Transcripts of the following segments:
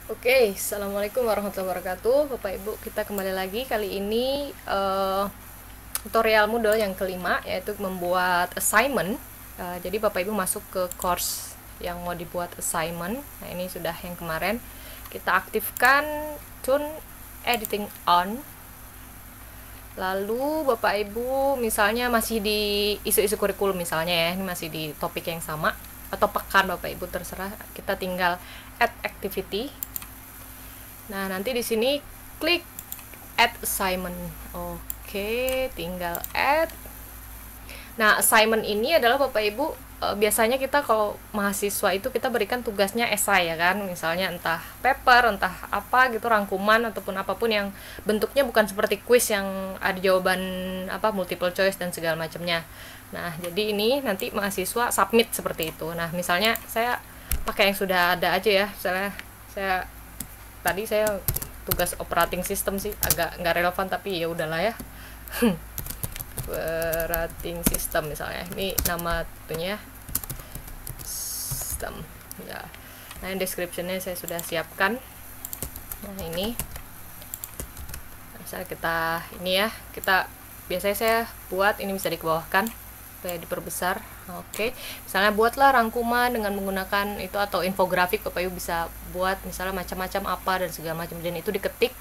Oke, assalamualaikum warahmatullahi wabarakatuh, Bapak Ibu. Kita kembali lagi kali ini tutorial Moodle yang kelima, yaitu membuat assignment. Jadi Bapak Ibu masuk ke course yang mau dibuat assignment. Nah, ini sudah yang kemarin. Kita aktifkan tune editing on. Lalu Bapak Ibu misalnya masih di isu-isu kurikulum misalnya ya, ini masih di topik yang sama atau pekan Bapak Ibu terserah. Kita tinggal add activity. Nah, nanti di sini klik add assignment. Oke, tinggal add. Nah, assignment ini adalah Bapak Ibu, biasanya kita kalau mahasiswa itu kita berikan tugasnya esai ya kan, misalnya entah paper, entah apa gitu, rangkuman ataupun apapun yang bentuknya bukan seperti quiz yang ada jawaban apa multiple choice dan segala macamnya. Nah, jadi ini nanti mahasiswa submit seperti itu. Nah, misalnya saya pakai yang sudah ada aja ya. Misalnya saya tadi saya tugas operating system sih agak nggak relevan, tapi ya udahlah ya. Operating system misalnya, ini nama itunya system ya. Nah, descriptionnya saya sudah siapkan. Nah, ini misalnya kita ini ya, kita biasanya saya buat ini bisa dikebawahkan supaya diperbesar. Oke, misalnya buatlah rangkuman dengan menggunakan itu atau infografik, Bapak Ibu bisa buat misalnya macam-macam apa dan segala macam, dan itu diketik.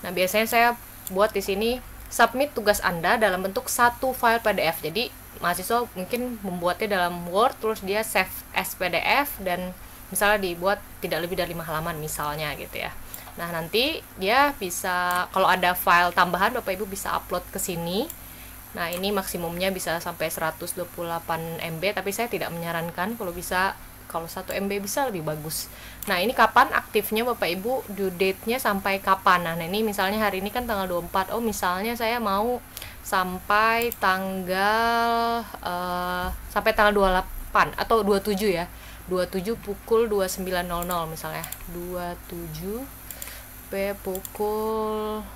Nah, biasanya saya buat di sini submit tugas Anda dalam bentuk satu file PDF. Jadi mahasiswa mungkin membuatnya dalam Word, terus dia save as PDF dan misalnya dibuat tidak lebih dari 5 halaman misalnya gitu ya. Nah, nanti dia bisa kalau ada file tambahan Bapak Ibu bisa upload ke sini. Nah, ini maksimumnya bisa sampai 128 MB, tapi saya tidak menyarankan. Kalau bisa, kalau 1 MB bisa lebih bagus. Nah, ini kapan aktifnya Bapak Ibu, due date-nya sampai kapan. Nah, ini misalnya hari ini kan tanggal 24. Oh, misalnya saya mau sampai tanggal sampai tanggal 28 atau 27 ya. 27 pukul 29.00 misalnya. 27 pukul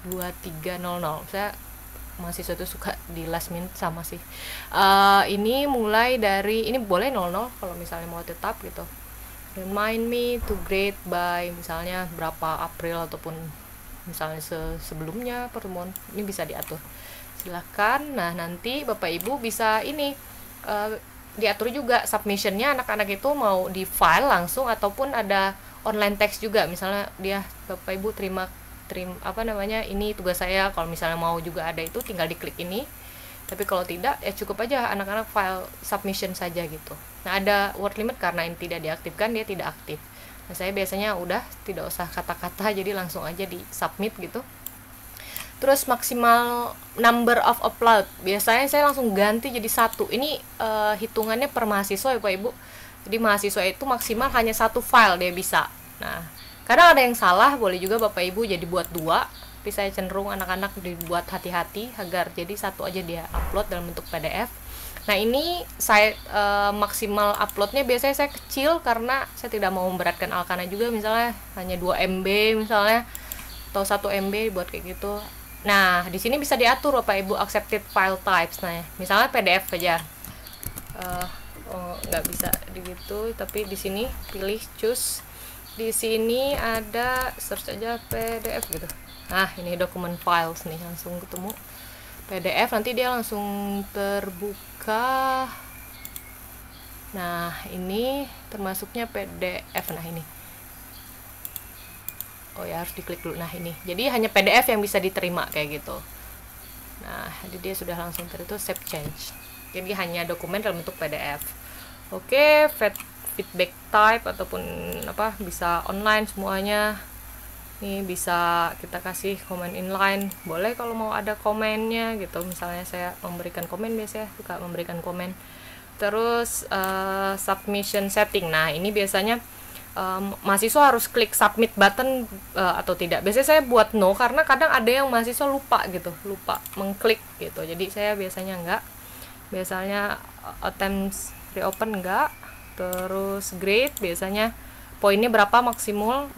23.00. Saya mahasiswa itu suka di last minute sama sih. Ini mulai dari ini boleh 00 kalau misalnya mau tetap gitu. Remind me to grade by misalnya berapa April ataupun misalnya sebelumnya pertemuan, ini bisa diatur. Silakan. Nah, nanti Bapak Ibu bisa ini diatur juga submissionnya, anak-anak itu mau di file langsung ataupun ada online text juga. Misalnya dia Bapak Ibu terima apa namanya, ini tugas saya, kalau misalnya mau juga ada itu tinggal diklik ini. Tapi kalau tidak ya cukup aja anak-anak file submission saja gitu. Nah, ada word limit karena ini tidak diaktifkan, dia tidak aktif. Nah, saya biasanya udah tidak usah kata-kata, jadi langsung aja di submit gitu. Terus maksimal number of upload, biasanya saya langsung ganti jadi satu. Ini hitungannya per mahasiswa ya Pak Ibu. Jadi mahasiswa itu maksimal hanya satu file dia bisa. Nah, kadang ada yang salah, boleh juga Bapak Ibu jadi buat dua, tapi saya cenderung anak-anak dibuat hati-hati agar jadi satu aja dia upload dalam bentuk PDF. Nah, ini saya maksimal uploadnya biasanya saya kecil karena saya tidak mau memberatkan Alkana juga, misalnya hanya 2 MB misalnya atau 1 MB buat kayak gitu. Nah, di sini bisa diatur Bapak Ibu accepted file types. Nah, misalnya PDF aja. Nggak bisa gitu, tapi di sini pilih choose. Di sini ada search aja PDF gitu. Nah, ini dokumen files nih, langsung ketemu PDF, nanti dia langsung terbuka. Nah, ini termasuknya PDF. Nah, ini. Oh ya, harus diklik dulu. Nah, ini. Jadi hanya PDF yang bisa diterima kayak gitu. Nah, jadi dia sudah langsung itu save change. Jadi hanya dokumen dalam bentuk PDF. Oke, feedback type ataupun apa bisa online semuanya. Ini bisa kita kasih komen inline, boleh kalau mau ada komennya gitu. Misalnya saya memberikan komen, biasanya suka memberikan komen. Terus submission setting. Nah, ini biasanya mahasiswa harus klik submit button atau tidak. Biasanya saya buat no karena kadang ada yang mahasiswa lupa gitu, lupa mengklik gitu. Jadi saya biasanya enggak. Biasanya attempts reopen enggak. Terus grade biasanya poinnya berapa maksimal,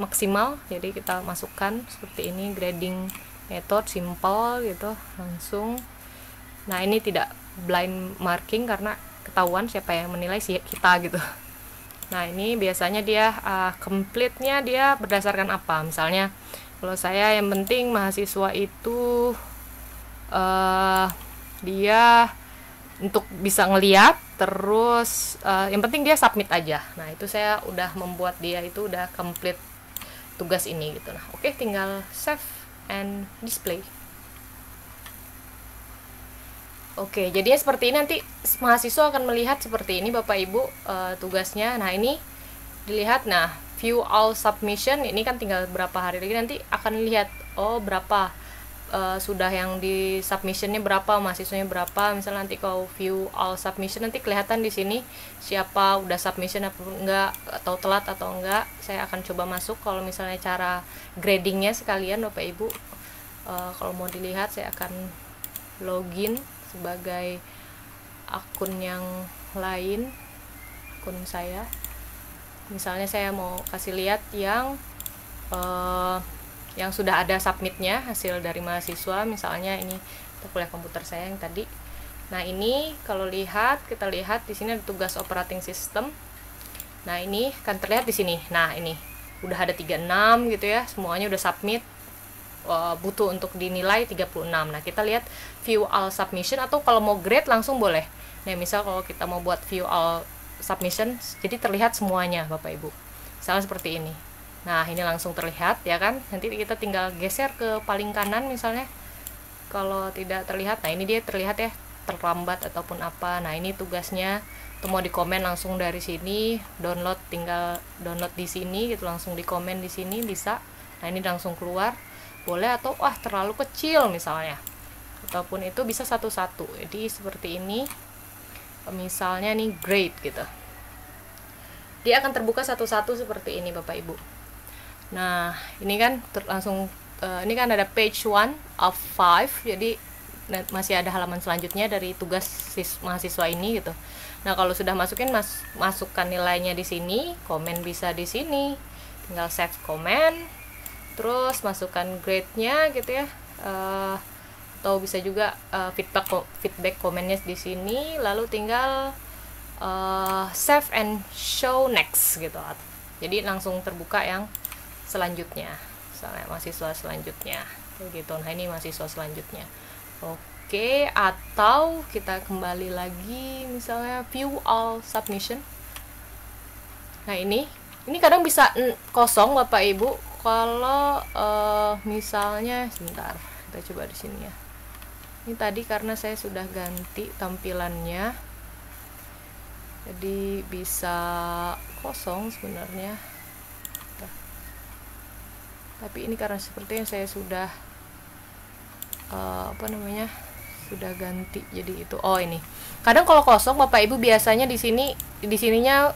jadi kita masukkan seperti ini, grading method simple gitu langsung. Nah, ini tidak blind marking karena ketahuan siapa yang menilai sih kita gitu. Nah, ini biasanya dia complete-nya dia berdasarkan apa? Misalnya, kalau saya yang penting mahasiswa itu dia untuk bisa ngeliat, terus yang penting dia submit aja. Nah, itu saya udah membuat dia itu udah complete tugas ini gitu. Nah, oke, tinggal save and display. Oke, jadinya seperti ini, nanti mahasiswa akan melihat seperti ini Bapak Ibu tugasnya. Nah, ini dilihat, nah view all submission, ini kan tinggal berapa hari lagi nanti akan lihat, oh berapa sudah yang di submissionnya berapa, mahasiswanya berapa. Misalnya nanti kalau view all submission nanti kelihatan di sini siapa udah submission apa enggak, atau telat atau enggak. Saya akan coba masuk kalau misalnya cara gradingnya sekalian Bapak Ibu. Kalau mau dilihat saya akan login sebagai akun yang lain, akun saya. Misalnya saya mau kasih lihat yang sudah ada submitnya, hasil dari mahasiswa. Misalnya ini kuliah komputer saya yang tadi. Nah, ini kalau kita lihat di sini ada tugas operating system. Nah, ini kan terlihat di sini. Nah, ini udah ada 36 gitu ya, semuanya udah submit. Butuh untuk dinilai 36. Nah, kita lihat view all submission, atau kalau mau grade langsung boleh. Nah, misal kalau kita mau buat view all submission, jadi terlihat semuanya Bapak Ibu. Misalnya seperti ini. Nah, ini langsung terlihat ya kan. Nanti kita tinggal geser ke paling kanan misalnya. Kalau tidak terlihat, nah ini dia terlihat ya, terlambat ataupun apa. Nah, ini tugasnya. Atau mau di komen langsung dari sini, download, tinggal download di sini gitu, langsung di komen di sini bisa. Nah, ini langsung keluar. Boleh, atau terlalu kecil misalnya. Ataupun itu bisa satu-satu. Jadi seperti ini. Misalnya nih grade gitu. Dia akan terbuka satu-satu seperti ini Bapak Ibu. Nah, ini kan langsung ini kan ada page 1 of 5. Jadi masih ada halaman selanjutnya dari tugas mahasiswa ini gitu. Nah, kalau sudah masukin masukkan nilainya di sini, komen bisa di sini. Tinggal save comment. Terus masukkan grade-nya gitu ya. Atau bisa juga feedback komennya di sini, lalu tinggal save and show next gitu. Jadi langsung terbuka yang selanjutnya, misalnya mahasiswa selanjutnya gitu. Nah, ini mahasiswa selanjutnya. Oke, atau kita kembali lagi misalnya view all submission. Nah, ini kadang bisa kosong Bapak Ibu. Kalau misalnya sebentar, kita coba di sini ya. Ini tadi karena saya sudah ganti tampilannya, jadi bisa kosong sebenarnya. Tapi ini karena sepertinya saya sudah sudah ganti, jadi itu. Oh, ini kadang kalau kosong Bapak Ibu biasanya di sininya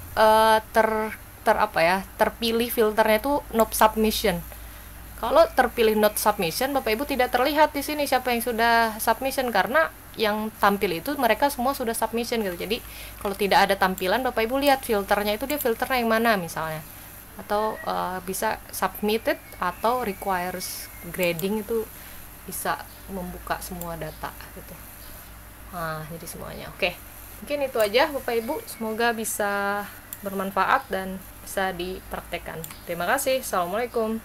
terpilih filternya itu not submission. Kalau terpilih not submission, Bapak Ibu tidak terlihat di sini siapa yang sudah submission, karena yang tampil itu mereka semua sudah submission gitu. Jadi kalau tidak ada tampilan, Bapak Ibu lihat filternya itu, dia filternya yang mana misalnya. Atau bisa submitted atau requires grading, itu bisa membuka semua data gitu. Nah, jadi semuanya. Oke. Mungkin itu aja Bapak Ibu, semoga bisa bermanfaat dan bisa dipraktekkan. Terima kasih. Assalamualaikum.